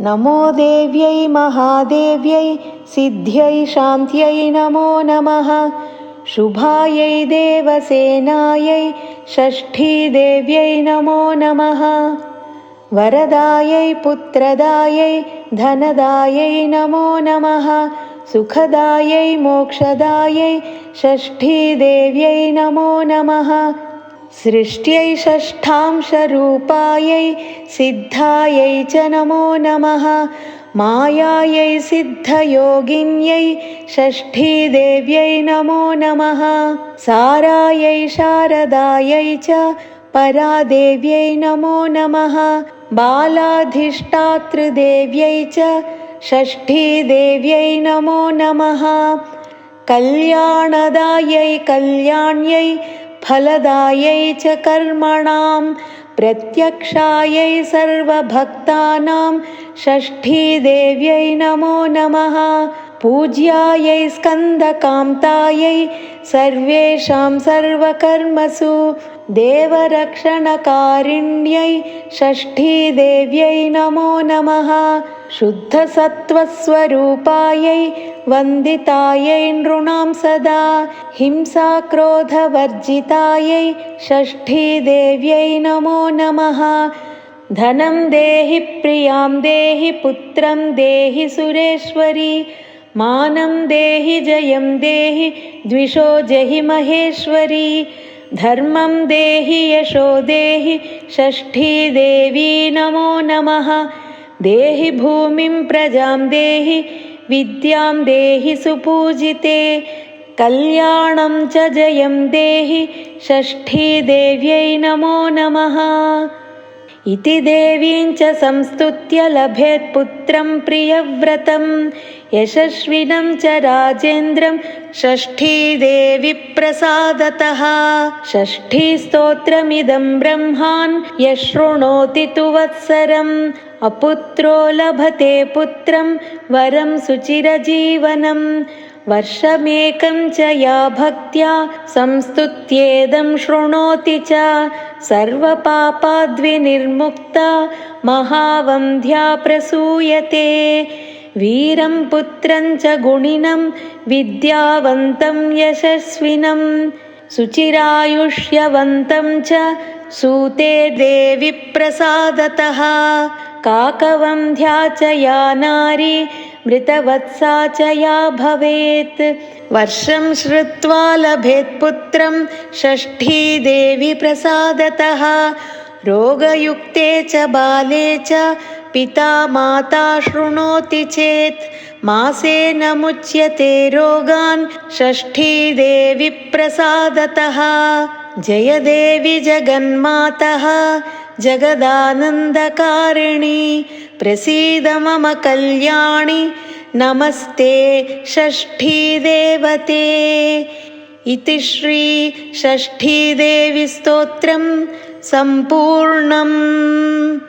नमो देव्यै महादेव्यै सिद्ध्यै शान्त्यै नमो नमः। शुभायै देवसेनायै षष्ठीदेव्यै नमो नमः। वरदायै पुत्रदायै धनदायै नमो नमः। सुखदायै मोक्षदायै षष्ठीदेव्यै नमो नमः। सृष्ट्यै षष्ठांशरूपायै सिद्धायै च नमो नमः। मायायै सिद्धयोगिन्यै षष्ठीदेव्यै नमो नमः। सारायै शारदायै च परादेव्यै नमो नमः। बालाधिष्ठातृदेव्यै च षष्ठीदेव्यै नमो नमः। कल्याणदायै कल्याण्यै फलदायै च कर्मणां प्रत्यक्षायै सर्वभक्तानां षष्ठीदेव्यै नमो नमः। पूज्यायै स्कन्दकान्तायै सर्वेषां सर्वकर्मसु देवरक्षणकारिण्यै षष्ठीदेव्यै नमो नमः। शुद्धसत्त्वस्वरूपायै वन्दितायै नृणां सदा हिंसाक्रोधवर्जितायै षष्ठीदेव्यै नमो नमः। धनं देहि प्रियां देहि पुत्रं देहि सुरेश्वरी। मानं देहि जयं देहि द्विषो जहि महेश्वरी। धर्मं देहि यशो देहि षष्ठीदेवी नमो नमः। देहि भूमिं प्रजां देहि विद्यां देहि सुपूजिते। कल्याणं च जयं देहि षष्ठीदेव्यै नमो नमः। इति देवीं च संस्तुत्य लभेत् पुत्रं प्रियव्रतं यशस्विनं च राजेन्द्रं षष्ठीदेवी प्रसादतः। षष्ठीस्तोत्रमिदं ब्रह्मान् यः शृणोति तु वत्सरम् अपुत्रो लभते पुत्रं वरं सुचिरजीवनं। वर्षमेकं च या भक्त्या संस्तुत्येदं शृणोति च सर्वपापाद्विनिर्मुक्ता महावन्ध्या प्रसूयते। वीरं पुत्रं च गुणिनं विद्यावन्तं यशस्विनं सुचिरायुष्यवन्तं च सूते देवी प्रसादतः। काकवन्ध्या च या नारी मृतवत्सा च या भवेत् वर्षं श्रुत्वा लभेत् पुत्रं षष्ठीदेवी प्रसादतः। रोगयुक्ते च बाले च पिता माता शृणोति चेत् मासेन मुच्यते रोगान् षष्ठीदेवी प्रसादतः। जय देवी जगन्मातः जगदानन्दकारिणी प्रसीद मम कल्याणि नमस्ते षष्ठीदेवते। इति श्री षष्ठीदेवी स्तोत्रं सम्पूर्णम्।